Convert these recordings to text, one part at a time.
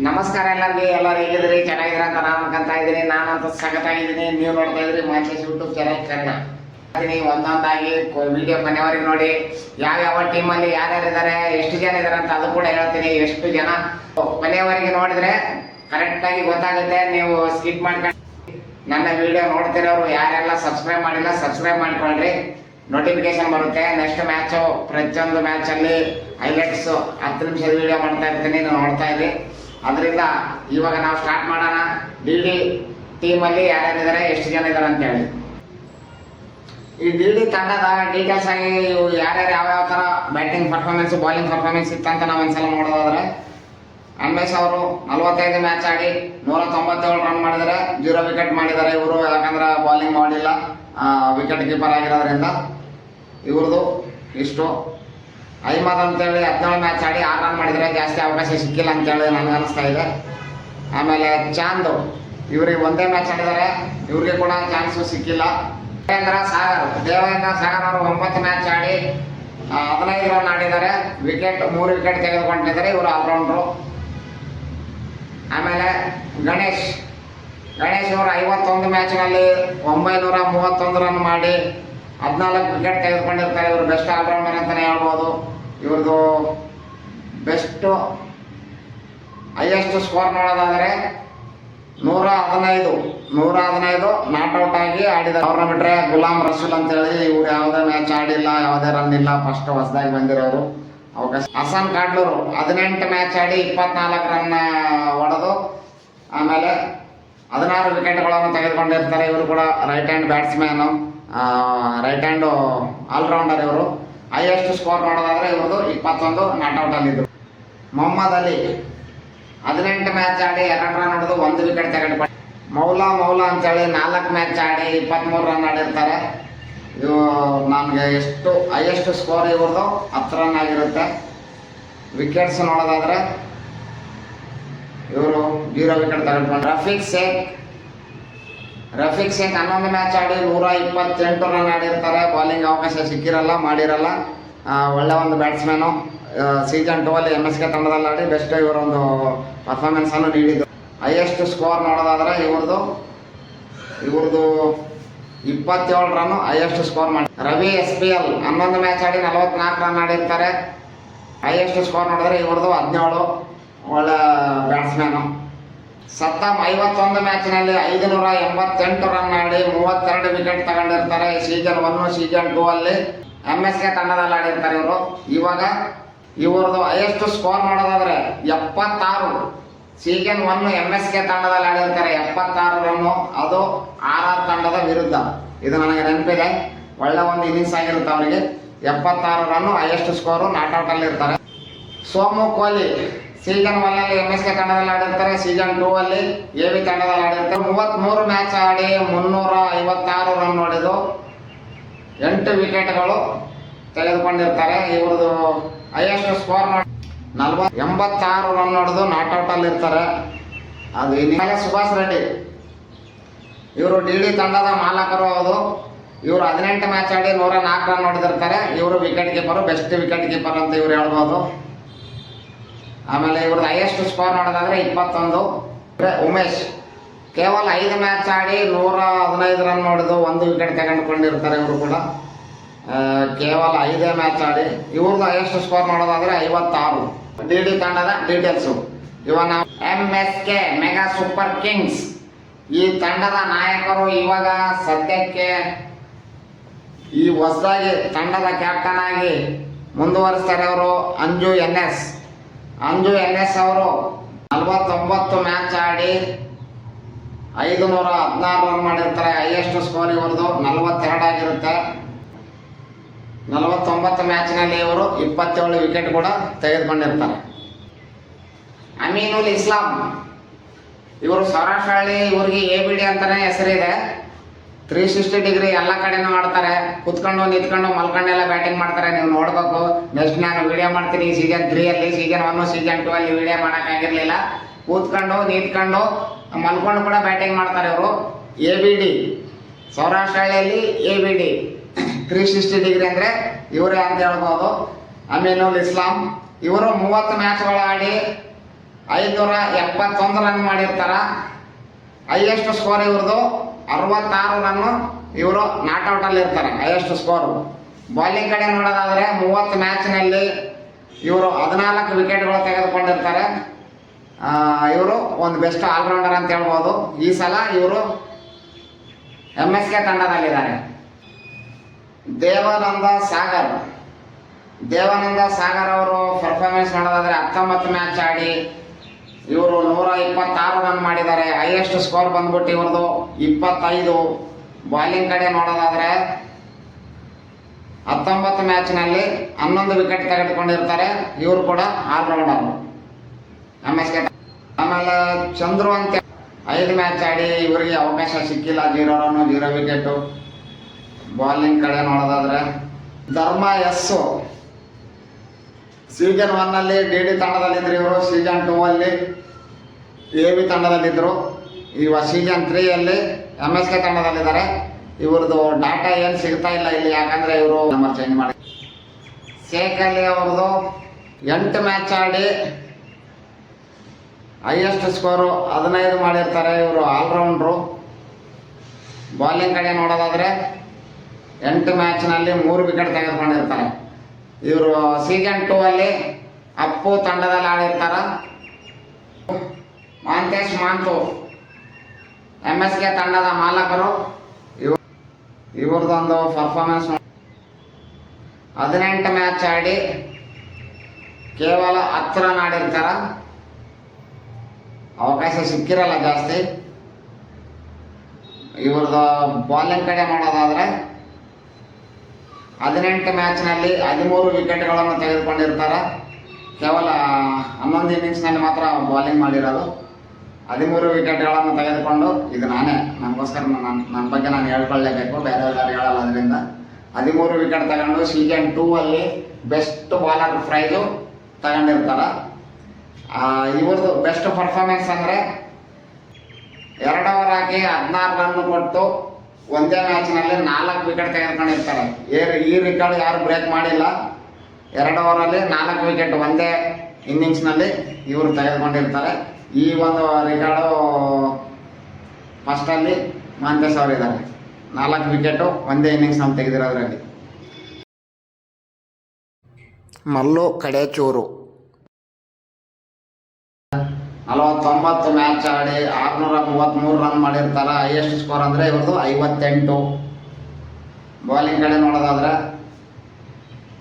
ನಮಸ್ಕಾರ ಎಲ್ಲರೂ ಹೇಗಿದ್ರಿ? ಚೆನ್ನಾಗಿದ್ರ ಅಂತ ನಾನು ಅನ್ಕೊಂತ ಇದ್ದೀನಿ. ನಾನಂತೂ ಸಖತ್ತಾಗಿದ್ದೀನಿ. ನೀವು ನೋಡ್ತಾ ಇದ್ರಿ ಮಾಚೇಶ್ ಯೂಟ್ಯೂಬ್ ಚಾನಲ್ ಕನ್ನಡ. ಒಂದೊಂದಾಗಿ ವಿಡಿಯೋ ಮನೆಯವರಿಗೆ ನೋಡಿ ಯಾವ ಟೀಮಲ್ಲಿ ಯಾರ್ಯಾರಿದ್ದಾರೆ, ಎಷ್ಟು ಜನ ಇದ್ದಾರೆ ಅಂತ ಅದು ಕೂಡ ಹೇಳ್ತೀನಿ. ಎಷ್ಟು ಜನ ಮನೆಯವರಿಗೆ ನೋಡಿದ್ರೆ ಕರೆಕ್ಟಾಗಿ ಗೊತ್ತಾಗುತ್ತೆ. ನೀವು ಸ್ಕಿಪ್ ಮಾಡ್ಕೊಂಡು ನನ್ನ ವಿಡಿಯೋ ನೋಡ್ತಿರೋರು ಯಾರೆಲ್ಲ ಸಬ್ಸ್ಕ್ರೈಬ್ ಮಾಡಿಲ್ಲ ಸಬ್ಸ್ಕ್ರೈಬ್ ಮಾಡ್ಕೊಳ್ರಿ. ನೋಟಿಫಿಕೇಶನ್ ಬರುತ್ತೆ. ನೆಕ್ಸ್ಟ್ ಮ್ಯಾಚು ಪ್ರತಿಯೊಂದು ಮ್ಯಾಚಲ್ಲಿ ಹೈಲೈಟ್ಸು 10 ನಿಮಿಷದ ವಿಡಿಯೋ ಮಾಡ್ತಾ ಇರ್ತೀನಿ, ನೀವು ನೋಡ್ತಾ ಇರಿ. ಅದರಿಂದ ಇವಾಗ ನಾವು ಸ್ಟಾರ್ಟ್ ಮಾಡೋಣ. ಡಿ ಟೀಮಲ್ಲಿ ಯಾರ್ಯಾರಿದ್ದಾರೆ, ಎಷ್ಟು ಜನ ಇದ್ದಾರೆ ಅಂತೇಳಿ. ಈ ಡಿ ತಂಡದ ಡೀಟೇಲ್ಸ್ ಆಗಿ ಯಾರ್ಯಾರು ಯಾವ್ಯಾವ ಥರ ಬ್ಯಾಟಿಂಗ್ ಪರ್ಫಾರ್ಮೆನ್ಸ್ ಬೌಲಿಂಗ್ ಪರ್ಫಾರ್ಮೆನ್ಸ್ ಇತ್ತಂತ ನಾವು ಒಂದ್ಸಲ ನೋಡೋದಾದ್ರೆ, MS ಅವರು 45 ಮ್ಯಾಚ್ ಆಡಿ 197 ರನ್ ಮಾಡಿದರೆ 0 ವಿಕೆಟ್ ಮಾಡಿದ್ದಾರೆ ಇವರು. ಯಾಕಂದ್ರೆ ಬೌಲಿಂಗ್ ಮಾಡಿಲ್ಲ, ವಿಕೆಟ್ ಕೀಪರ್ ಆಗಿರೋದ್ರಿಂದ ಇವ್ರದ್ದು ಇಷ್ಟು. ಅಹ್ಮದ್ ಅಂತೇಳಿ 17 ಮ್ಯಾಚ್ ಆಡಿ 6 ರನ್ ಮಾಡಿದರೆ ಜಾಸ್ತಿ ಅವಕಾಶ ಸಿಕ್ಕಿಲ್ಲ ಅಂತೇಳಿ ನನಗೆ ಅನಿಸ್ತಾ ಇದೆ. ಆಮೇಲೆ ಚಾಂದ್ ಇವ್ರಿಗೆ 1 ಮ್ಯಾಚ್ ಆಡಿದ್ದಾರೆ, ಇವ್ರಿಗೆ ಕೂಡ ಚಾನ್ಸು ಸಿಕ್ಕಿಲ್ಲ. ದೇವೇಂದ್ರ ಸಾಗರ್ ಅವರು 9 ಮ್ಯಾಚ್ ಆಡಿ 15 ರನ್ ಆಡಿದ್ದಾರೆ, 3 ವಿಕೆಟ್ ತೆಗೆದುಕೊಂಡಿದ್ದಾರೆ. ಇವರು ಆಲ್ರೌಂಡ್ರು. ಆಮೇಲೆ ಗಣೇಶ್ ಅವರು 51 ಮ್ಯಾಚ್ನಲ್ಲಿ 931 ರನ್ ಮಾಡಿ 14 ವಿಕೆಟ್ ತೆಗೆದುಕೊಂಡಿರ್ತಾರೆ. ಇವರು ಬೆಸ್ಟ್ ಆಲ್ರೌಂಡರ್ ಅಂತಲೇ ಹೇಳ್ಬೋದು. ಇವ್ರದ್ದು ಹೈಯೆಸ್ಟ್ ಸ್ಕೋರ್ ನೋಡೋದಾದರೆ 115 ನಾಟ್ಔಟ್ ಆಗಿ ಆಡಿದ್ದಾರೆ. ಅವ್ರನ್ನ ಬಿಟ್ಟರೆ ಗುಲಾಮ್ ರಸೂಲ್ ಅಂತೇಳಿ ಇವ್ರು ಯಾವುದೇ ಮ್ಯಾಚ್ ಆಡಿಲ್ಲ, ಯಾವುದೇ ರನ್ ಇಲ್ಲ, ಫಸ್ಟ್ ಹೊಸದಾಗಿ ಬಂದಿರೋರು. ಅವಕಾಶ ಹಸನ್ ಕಾಡ್ಲೂರು 18 ಮ್ಯಾಚ್ ಆಡಿ 24 ರನ್ ಹೊಡೆದು ಆಮೇಲೆ 16 ವಿಕೆಟ್ಗಳನ್ನು ತೆಗೆದುಕೊಂಡಿರ್ತಾರೆ. ಇವರು ಕೂಡ right hand batsman, right hand all rounder ಇವರು. ಹೈಯೆಸ್ಟ್ ಸ್ಕೋರ್ ನೋಡೋದಾದ್ರೆ ಇವ್ರದ್ದು 21 ನಾಟ್ಔಟಲ್ಲಿದ್ದರು. ಮೊಹಮ್ಮದ್ ಅಲಿ 18 ಮ್ಯಾಚ್ ಆಡಿ 2 ರನ್ ಹೊಡೆದು 1 ವಿಕೆಟ್ ತೆಗೆದುಕೊಂಡು. ಮೌಲಾ ಅಂತೇಳಿ 4 ಮ್ಯಾಚ್ ಆಡಿ 23 ರನ್ ಆಡಿರ್ತಾರೆ. ಇವು ನನಗೆ ಹೈಯೆಸ್ಟ್ ಸ್ಕೋರ್ ಇವ್ರದ್ದು 10 ರನ್ ಆಗಿರುತ್ತೆ. ವಿಕೆಟ್ಸ್ ನೋಡೋದಾದ್ರೆ ಇವರು 0 ವಿಕೆಟ್ ತೆಗೆದುಕೊಂಡು. ರಫೀಕ್ ಶೇಖ್ 11 ಮ್ಯಾಚ್ ಆಡಿ 128 ರನ್ ಆಡಿರ್ತಾರೆ. ಬೌಲಿಂಗ್ ಅವಕಾಶ ಸಿಕ್ಕಿರಲ್ಲ, ಮಾಡಿರಲ್ಲ. ಒಳ್ಳೆ ಒಂದು ಬ್ಯಾಟ್ಸ್ಮ್ಯಾನು. ಸೀಸನ್ 2 ಅಲ್ಲಿ MSK ತಂಡದಲ್ಲಿ ಆಡಿ ಬೆಸ್ಟ್ ಇವರೊಂದು ಪರ್ಫಾರ್ಮೆನ್ಸನ್ನು ನೀಡಿದ್ದು. ಹೈಯೆಸ್ಟ್ ಸ್ಕೋರ್ ನೋಡೋದಾದ್ರೆ ಇವ್ರದ್ದು 27 ರನ್ನು ಹೈಯೆಸ್ಟ್ ಸ್ಕೋರ್ ಮಾಡಿ. ರವಿ SPL 11 ಮ್ಯಾಚ್ ಆಡಿ 44 ರನ್ ಆಡಿರ್ತಾರೆ. ಹೈಯೆಸ್ಟ್ ಸ್ಕೋರ್ ನೋಡಿದ್ರೆ ಇವ್ರದ್ದು 17. ಒಳ್ಳೆ ಬ್ಯಾಟ್ಸ್ಮ್ಯಾನು. ಸತ್ತಾಮ್ 51 ಮ್ಯಾಚ್ನಲ್ಲಿ 588 ರನ್ ಆಡಿ 32 ವಿಕೆಟ್ ತಗೊಂಡಿರ್ತಾರೆ. ಸೀಸನ್ 1 ಸೀಸನ್ 2 ಅಲ್ಲಿ MSK ತಂಡದಲ್ಲಿ ಆಡಿರ್ತಾರೆ ಇವರು. ಇವಾಗ ಇವ್ರದ್ದು ಹೈಯೆಸ್ಟ್ ಸ್ಕೋರ್ ನೋಡೋದಾದ್ರೆ 76. ಸೀಸನ್ 1 MSK ತಂಡದಲ್ಲಿ ಆಡಿರ್ತಾರೆ 76 ರನ್ನು, ಅದು RR ತಂಡದ ವಿರುದ್ಧ. ಇದು ನನಗೆ ನೆನಪಿದೆ. ಒಳ್ಳೆ ಒಂದು ಇನ್ನಿಂಗ್ಸ್ ಆಗಿರುತ್ತೆ ಅವರಿಗೆ. 76 ರನ್ನು ಹೈಯೆಸ್ಟ್ ಸ್ಕೋರು, ನಾಟ್ಔಟ್ ಅಲ್ಲಿ ಇರ್ತಾರೆ. ಸೋಮು ಕೊಹ್ಲಿ ಸೀಸನ್ 1 ಅಲ್ಲಿ MSK ತಂಡದಲ್ಲಿ ಆಡಿರ್ತಾರೆ. ಸೀಸನ್ 2 ಅಲ್ಲಿ AB ತಂಡದಲ್ಲಿ ಆಡಿರ್ತಾರೆ. 33 ಮ್ಯಾಚ್ ಆಡಿ 356 ರನ್ ಹೊಡೆದು 8 ವಿಕೆಟ್ಗಳು ತೆಗೆದುಕೊಂಡಿರ್ತಾರೆ. ಇವ್ರದ್ದು ಹೈಯೆಸ್ಟ್ ಸ್ಕೋರ್ 86 ರನ್ ಹೊಡೆದು ನಾಟ್ಔಟ್ ಅಲ್ಲಿ ಇರ್ತಾರೆ. ಅದು ಇನ್ನು ಸುಭಾಷ್ ರೆಡ್ಡಿ ಇವರು ಡಿ ತಂಡದ ಮಾಲಕರು. ಹೌದು, ಇವರು 18 ಮ್ಯಾಚ್ ಆಡಿ 104 ರನ್ ಹೊಡೆದಿರ್ತಾರೆ. ಇವರು wicket keeper, best wicket keeper ಅಂತ ಇವ್ರು ಹೇಳ್ಬೋದು. ಆಮೇಲೆ ಇವ್ರದ್ದು ಹೈಯೆಸ್ಟ್ ಸ್ಕೋರ್ ನೋಡೋದಾದ್ರೆ 21. ಉಮೇಶ್ ಕೇವಲ 5 ಮ್ಯಾಚ್ ಆಡಿ 115 ರನ್ ಹೊಡೆದು 1 ವಿಕೆಟ್ ತೆಗೆದುಕೊಂಡಿರ್ತಾರೆ. ಇವರು ಕೂಡ ಕೇವಲ 5 ಮ್ಯಾಚ್ ಆಡಿ. ಇವ್ರದ್ದು ಹೈಯೆಸ್ಟ್ ಸ್ಕೋರ್ ನೋಡೋದಾದ್ರೆ 56. ಡಿ ತಂಡದ ಡೀಟೇಲ್ಸು. ಇವಾಗ ನಾವು MSK ಮೆಗಾ ಸೂಪರ್ ಕಿಂಗ್ಸ್ ಈ ತಂಡದ ನಾಯಕರು. ಇವಾಗ ಸದ್ಯಕ್ಕೆ ಈ ಹೊಸದಾಗಿ ತಂಡದ ಕ್ಯಾಪ್ಟನ್ ಆಗಿ ಮುಂದುವರಿಸ್ತಾರೆ ಅವರು ಅಂಜು NS ಅವರು 49 ಮ್ಯಾಚ್ ಆಡಿ 516 ರನ್ ಮಾಡಿರ್ತಾರೆ. ಹೈಯೆಸ್ಟ್ ಸ್ಕೋರ್ ಇವ್ರದ್ದು 42 ಆಗಿರುತ್ತೆ. 49 ಮ್ಯಾಚ್ನಲ್ಲಿ ಇವರು 27 ವಿಕೆಟ್ ಕೂಡ ತೆಗೆದುಕೊಂಡಿರ್ತಾರೆ. ಅಮೀನುಲ್ ಇಸ್ಲಾಂ ಇವರು ಸೌರಾಷ್ಟ್ರಹಳ್ಳಿ, ಇವ್ರಿಗೆ ABD ಅಂತಲೇ ಹೆಸರಿದೆ. 360 ಡಿಗ್ರಿ ಎಲ್ಲ ಕಡೆನೂ ಮಾಡ್ತಾರೆ. ಕುತ್ಕೊಂಡು ನಿಂತ್ಕೊಂಡು ಮಲ್ಕೊಂಡೆಲ್ಲ ಬ್ಯಾಟಿಂಗ್ ಮಾಡ್ತಾರೆ. ನೀವು ನೋಡಬೇಕು. ನೆಕ್ಸ್ಟ್ ನಾನು ವಿಡಿಯೋ ಮಾಡ್ತೀನಿ ಸೀಸನ್ 3 ಅಲ್ಲಿ. ಸೀಸನ್ 1 ಸೀಸನ್ 2 ಅಲ್ಲಿ ವಿಡಿಯೋ ಮಾಡೋಕ್ಕಾಗಿರಲಿಲ್ಲ. ಕೂತ್ಕೊಂಡು ನಿಂತ್ಕೊಂಡು ಮಲ್ಕೊಂಡು ಕೂಡ ಬ್ಯಾಟಿಂಗ್ ಮಾಡ್ತಾರೆ ಇವರು. ABD ಸೌರಾಷ್ಟ್ರಹಳ್ಳಿಯಲ್ಲಿ ABD 360 ಡಿಗ್ರಿ ಅಂದರೆ ಇವರೇ ಅಂತ ಹೇಳ್ಬೋದು. ಅಮೀನುಲ್ ಇಸ್ಲಾಂ ಇವರು 30 ಮ್ಯಾಚ್ಗಳು ಆಡಿ 571 ರನ್ ಮಾಡಿರ್ತಾರ. ಹೈಯೆಸ್ಟ್ ಸ್ಕೋರ್ ಇವ್ರದ್ದು 66 ರನ್ನು. ಇವರು ನಾಟ್ಔಟಲ್ಲಿ ಇರ್ತಾರೆ. Highest score. ಬಾಲಿಂಗ್ ಕಡೆ ನೋಡೋದಾದರೆ 30 ಮ್ಯಾಚ್ನಲ್ಲಿ ಇವರು 14 ವಿಕೆಟ್ಗಳು ತೆಗೆದುಕೊಂಡಿರ್ತಾರೆ. ಇವರು ಒಂದು ಬೆಸ್ಟ್ ಆಲ್ರೌಂಡರ್ ಅಂತ ಹೇಳ್ಬೋದು. ಈ ಸಲ ಇವರು MSK ತಂಡದಲ್ಲಿದ್ದಾರೆ. ದೇವಾನಂದ ಸಾಗರ್ ಅವರು ಪರ್ಫಾರ್ಮೆನ್ಸ್ ನೋಡೋದಾದರೆ 19 ಮ್ಯಾಚ್ ಆಡಿ ಇವರು 126 ರನ್ ಮಾಡಿದ್ದಾರೆ. ಹೈಯೆಸ್ಟ್ ಸ್ಕೋರ್ ಬಂದ್ಬಿಟ್ಟು ಇವ್ರದ್ದು 25. ಬಾಲಿಂಗ್ ಕಡೆ ನೋಡೋದಾದರೆ 19 ಮ್ಯಾಚ್ನಲ್ಲಿ 11 ವಿಕೆಟ್ ತೆಗೆದುಕೊಂಡಿರ್ತಾರೆ. ಇವರು ಕೂಡ ಆಲ್ರೌಂಡರ್ MSK. ಆಮೇಲೆ ಚಂದ್ರು ಅಂತ 5 ಮ್ಯಾಚ್ ಆಡಿ ಇವರಿಗೆ ಅವಕಾಶ ಸಿಕ್ಕಿಲ್ಲ. 0 ರನ್ನು 0 ವಿಕೆಟು. ಬಾಲಿಂಗ್ ಕಡೆ ನೋಡೋದಾದ್ರೆ ಧರ್ಮ ಎಸ್ ಸೀಸನ್ 1 DD ತಂಡದಲ್ಲಿದ್ದರು. ಇವರು ಸೀಸನ್ 2 AB ತಂಡದಲ್ಲಿದ್ದರು. ಇವಾಗ ಸೀಸನ್ 3 MSK ತಂಡದಲ್ಲಿದ್ದಾರೆ. ಇವ್ರದ್ದು ಡಾಟಾ ಏನು ಸಿಗ್ತಾ ಇಲ್ಲ ಇಲ್ಲಿ, ಯಾಕಂದರೆ ಇವರು ನಂಬರ್ ಚೇಂಜ್ ಮಾಡಿ. ಶೇಖ್ ಅಲಿ ಅವ್ರದ್ದು 8 ಮ್ಯಾಚ್ ಆಡಿ ಹೈಯೆಸ್ಟ್ ಸ್ಕೋರು 15 ಮಾಡಿರ್ತಾರೆ. ಇವರು ಆಲ್ರೌಂಡ್ರು. ಬಾಲಿಂಗ್ ಕಡೆ ನೋಡೋದಾದರೆ 8 ಮ್ಯಾಚ್ನಲ್ಲಿ 3 ವಿಕೆಟ್ ತೆಗೆದುಕೊಂಡಿರ್ತಾರೆ. ಇವರು ಸೀಸನ್ 2 ಅಪ್ಪು ತಂಡದಲ್ಲಿ ಆಡಿರ್ತಾರೆ. ಮಾಂತೇಶ್ ಮಾಂತು MSK ತಂಡದ ಮಾಲಕರು. ಇವ್ರದ್ದೊಂದು ಪರ್ಫಾರ್ಮೆನ್ಸ್ 18 ಮ್ಯಾಚ್ ಆಡಿ ಕೇವಲ 10 ರನ್ ಆಡಿರ್ತಾರೆ. ಅವಕಾಶ ಸಿಕ್ಕಿರಲ್ಲ ಜಾಸ್ತಿ. ಇವ್ರದ್ದು ಬಾಲಿಂಗ್ ಕಡೆ ನೋಡೋದಾದರೆ 18 ಮ್ಯಾಚ್ನಲ್ಲಿ 13 ವಿಕೆಟ್ಗಳನ್ನು ತೆಗೆದುಕೊಂಡಿರ್ತಾರೆ. ಕೇವಲ 11 ಇನ್ನಿಂಗ್ಸ್ನಲ್ಲಿ ಮಾತ್ರ ಬಾಲಿಂಗ್ ಮಾಡಿರೋದು. 13 ವಿಕೆಟ್ಗಳನ್ನು ತೆಗೆದುಕೊಂಡು, ಇದು ನಾನೇ ನನಗೋಸ್ಕರ ನನ್ನ ಬಗ್ಗೆ ನಾನು ಹೇಳ್ಕೊಳ್ಳೇಬೇಕು, ಬೇರೆಯವ್ರು ಹೇಳಲ್ಲ. ಅದರಿಂದ 13 ವಿಕೆಟ್ ತಗೊಂಡು ಸೀಸನ್ 2 ಬೆಸ್ಟ್ ಬಾಲರ್ ಪ್ರೈಸು ತಗೊಂಡಿರ್ತಾರೆ. ಇವ್ರದ್ದು ಬೆಸ್ಟ್ ಪರ್ಫಾರ್ಮೆನ್ಸ್ ಅಂದರೆ 2 ಓವರ್ ಹಾಕಿ 16 ರನ್ ಕೊಟ್ಟು ಒಂದೇ ಮ್ಯಾಚ್ನಲ್ಲಿ 4 ವಿಕೆಟ್ ತೆಗೆದುಕೊಂಡಿರ್ತಾರೆ. ಈ ರೆಕಾರ್ಡ್ ಯಾರು ಬ್ರೇಕ್ ಮಾಡಿಲ್ಲ. 2 ಓವರಲ್ಲಿ 4 ವಿಕೆಟ್ ಒಂದೇ ಇನ್ನಿಂಗ್ಸ್ನಲ್ಲಿ ಇವರು ತೆಗೆದುಕೊಂಡಿರ್ತಾರೆ. ಈ ಒಂದು ರೆಕಾರ್ಡು ಫಸ್ಟಲ್ಲಿ ಮಾಂತೇಶ್ ಅವರಿದ್ದಾರೆ. 4 ವಿಕೆಟು ಒಂದೇ ಇನ್ನಿಂಗ್ಸ್ನಲ್ಲಿ ತೆಗೆದಿರೋದ್ರಲ್ಲಿ. ಮಲ್ಲು ಕಡೇಚೂರು 49 ಮ್ಯಾಚ್ ಆಡಿ 633 ರನ್ ಮಾಡಿರ್ತಾರೆ. ಹೈಯೆಸ್ಟ್ ಸ್ಕೋರ್ ಅಂದರೆ ಇವ್ರದ್ದು 58. ಬಾಲಿಂಗ್ ಕಡೆ ನೋಡೋದಾದರೆ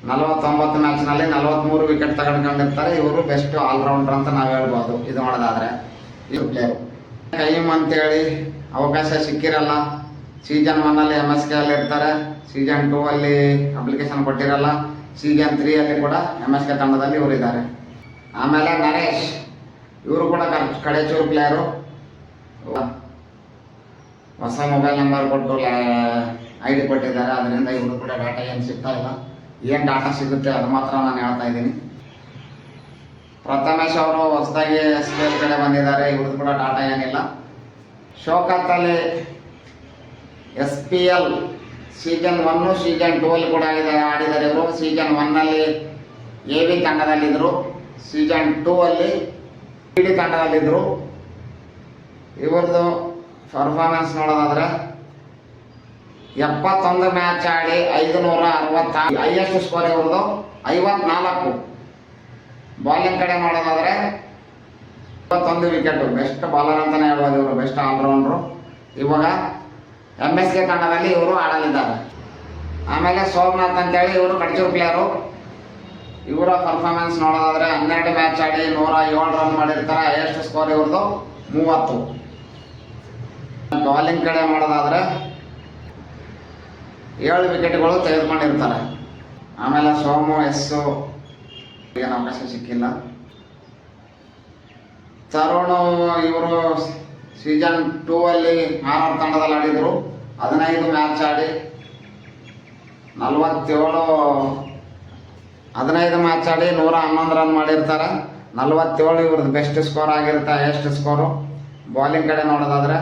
49 ಮ್ಯಾಚ್ನಲ್ಲಿ 43 ವಿಕೆಟ್ ತಗೊಂಡ್ಕೊಂಡಿರ್ತಾರೆ. ಇವರು ಬೆಸ್ಟ್ ಆಲ್ರೌಂಡರ್ ಅಂತ ನಾವು ಹೇಳ್ಬೋದು. ಇದು ನೋಡೋದಾದರೆ ಇವರು ಪ್ಲೇಯರು ಕೈಮ್ ಅಂತೇಳಿ ಅವಕಾಶ ಸಿಕ್ಕಿರಲ್ಲ. ಸೀಸನ್ 1 MSK ಇರ್ತಾರೆ. ಸೀಸನ್ 2 ಅಪ್ಲಿಕೇಶನ್ ಕೊಟ್ಟಿರಲ್ಲ. ಸೀಸನ್ 3 ಕೂಡ MSK ತಂಡದಲ್ಲಿ ಇವರಿದ್ದಾರೆ. ಆಮೇಲೆ ನರೇಶ್, ಇವರು ಕೂಡ ಕಡೇಚೂರು ಪ್ಲೇಯರು. ಹೊಸ ಮೊಬೈಲ್ ನಂಬರ್ ಕೊಟ್ಟು ID ಕೊಟ್ಟಿದ್ದಾರೆ. ಅದರಿಂದ ಇವರು ಕೂಡ ಡಾಟಾ ಏನು ಸಿಗ್ತಾ ಇಲ್ಲ. ಏನು ಡಾಟಾ ಸಿಗುತ್ತೆ ಅದು ಮಾತ್ರ ನಾನು ಹೇಳ್ತಾ ಇದ್ದೀನಿ. ಪ್ರಥಮೇಶ್ ಅವರು ಹೊಸದಾಗಿ SPL ಕಡೆ ಬಂದಿದ್ದಾರೆ. ಇವ್ರದ್ದು ಕೂಡ ಡಾಟಾ ಏನಿಲ್ಲ. Shaukat Ali SPL season 1 season 2 ಕೂಡ ಆಡಿದ್ದಾರೆ. ಇವರು ಸೀಸನ್ 1 AB ತಂಡದಲ್ಲಿದ್ದರು. ಸೀಸನ್ 2 DD ತಂಡದಲ್ಲಿದ್ದರು. ಇವ್ರದ್ದು ಪರ್ಫಾರ್ಮೆನ್ಸ್ ನೋಡೋದಾದರೆ 71 ಮ್ಯಾಚ್ ಆಡಿ 566. ಹೈಯೆಸ್ಟ್ ಸ್ಕೋರ್ ಇವ್ರದ್ದು 54. ಬಾಲಿಂಗ್ ಕಡೆ ನೋಡೋದಾದರೆ 21 ವಿಕೆಟು. ಬೆಸ್ಟ್ ಬಾಲರ್ ಅಂತಲೇ ಹೇಳ್ಬೋದು. ಇವರು ಬೆಸ್ಟ್ ಆಲ್ರೌಂಡ್ರು. ಇವಾಗ MSK ತಂಡದಲ್ಲಿ ಇವರು ಆಡಲಿದ್ದಾರೆ. ಆಮೇಲೆ ಸೋಮನಾಥ್ ಅಂತೇಳಿ ಇವರು ಕಡಚೂರು ಪ್ಲೇಯರು. ಇವರ ಪರ್ಫಾರ್ಮೆನ್ಸ್ ನೋಡೋದಾದರೆ 12 ಮ್ಯಾಚ್ ಆಡಿ 107 ರನ್ ಮಾಡಿರ್ತಾರೆ. ಹೈಯೆಸ್ಟ್ ಸ್ಕೋರ್ ಇವ್ರದ್ದು 30. ಬಾಲಿಂಗ್ ಕಡೆ ಮಾಡೋದಾದರೆ 7 ವಿಕೆಟ್ಗಳು ತೆಗೆದುಕೊಂಡಿರ್ತಾರೆ. ಆಮೇಲೆ ಸೋಮು ಎಸ್ಸು ಏನು ಅವಕಾಶ ಸಿಕ್ಕಿಲ್ಲ. ತರುಣ್ ಇವರು ಸೀಸನ್ 2 RR ತಂಡದಲ್ಲಿ ಆಡಿದರು. 15 ಮ್ಯಾಚ್ ಆಡಿ 15 ಮ್ಯಾಚ್ ಆಡಿ 111 ರನ್ ಮಾಡಿರ್ತಾರೆ. 47 ಇವ್ರದ್ದು ಬೆಸ್ಟ್ ಸ್ಕೋರ್ ಆಗಿರುತ್ತೆ. Highest score. ಬಾಲಿಂಗ್ ಕಡೆ ನೋಡೋದಾದರೆ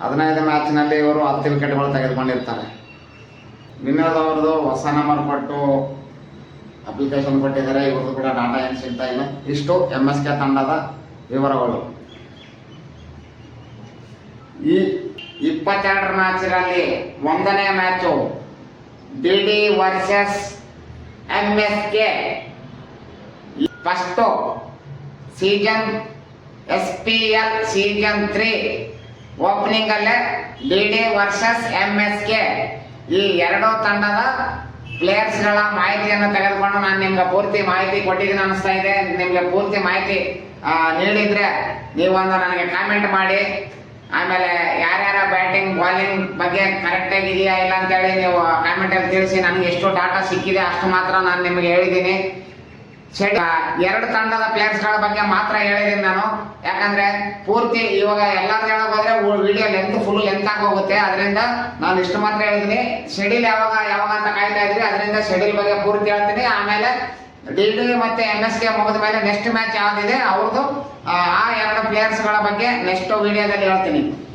15 ಮ್ಯಾಚ್ನಲ್ಲಿ ಇವರು 10 ವಿಕೆಟ್ಗಳು ತೆಗೆದುಕೊಂಡಿರ್ತಾರೆ. ವಿನೋದ್ ಅವ್ರದ್ದು ಹೊಸ ನಂಬರ್ ಕೊಟ್ಟು ಅಪ್ಲಿಕೇಶನ್ ಕೊಟ್ಟಿದ್ದಾರೆ. ಇವ್ರದ್ದು ಕೂಡ ಡಾಟಾ ಏನು ಸಿಗ್ತಾ ಇಲ್ಲ. ಇಷ್ಟು MSK ತಂಡದ ವಿವರಗಳು. ಈ 22 ಮ್ಯಾಚ್ಗಳಲ್ಲಿ 1ನೇ match DD versus MSK. First season SPL season 3 opening ಅಲ್ಲೇ DD ವರ್ಸಸ್ MSK. ಈ ಎರಡೂ ತಂಡದ ಪ್ಲೇಯರ್ಸ್ಗಳ ಮಾಹಿತಿಯನ್ನು ತೆಗೆದುಕೊಂಡು ನಾನು ನಿಮ್ಗೆ ಪೂರ್ತಿ ಮಾಹಿತಿ ಕೊಟ್ಟಿದ್ದೀನಿ ಅನಿಸ್ತಾ ಇದೆ. ನಿಮಗೆ ಪೂರ್ತಿ ಮಾಹಿತಿ ನೀಡಿದ್ರೆ ನೀವೊಂದು ನನಗೆ ಕಾಮೆಂಟ್ ಮಾಡಿ. ಆಮೇಲೆ ಯಾರ್ಯಾರ ಬ್ಯಾಟಿಂಗ್ ಬಾಲಿಂಗ್ ಬಗ್ಗೆ ಕರೆಕ್ಟಾಗಿ ಇದೆಯಾ ಇಲ್ಲ ಅಂತೇಳಿ ನೀವು ಕಾಮೆಂಟಲ್ಲಿ ತಿಳಿಸಿ. ನನಗೆ ಎಷ್ಟು ಡಾಟಾ ಸಿಕ್ಕಿದೆ ಅಷ್ಟು ಮಾತ್ರ ನಾನು ನಿಮಗೆ ಹೇಳಿದ್ದೀನಿ. ಎರಡು ತಂಡದ ಪ್ಲೇಯರ್ಸ್ಗಳ ಬಗ್ಗೆ ಮಾತ್ರ ಹೇಳಿದ್ದೀನಿ ನಾನು. ಯಾಕಂದ್ರೆ ಪೂರ್ತಿ ಇವಾಗ ಎಲ್ಲರೂ ಹೇಳಕ್ ಹೋದ್ರೆ ವಿಡಿಯೋ ಫುಲ್ ಲೆಂತ್ ಆಗಿ ಹೋಗುತ್ತೆ. ಅದರಿಂದ ನಾನು ಇಷ್ಟು ಮಾತ್ರ ಹೇಳಿದ್ದೀನಿ. ಶೆಡ್ಯೂಲ್ ಯಾವಾಗ ಅಂತ ಕಾಯ್ತಾ ಇದ್ರಿ, ಅದರಿಂದ ಶೆಡ್ಯೂಲ್ ಬಗ್ಗೆ ಪೂರ್ತಿ ಹೇಳ್ತೀನಿ. ಆಮೇಲೆ DD ಮತ್ತೆ MSK ಮುಗಿದ ಮೇಲೆ ನೆಕ್ಸ್ಟ್ ಮ್ಯಾಚ್ ಯಾವ್ದಿದೆ ಅವ್ರದ್ದು ಆ ಎರಡು ಪ್ಲೇಯರ್ಸ್ಗಳ ಬಗ್ಗೆ ನೆಕ್ಸ್ಟ್ ವಿಡಿಯೋದಲ್ಲಿ ಹೇಳ್ತೀನಿ.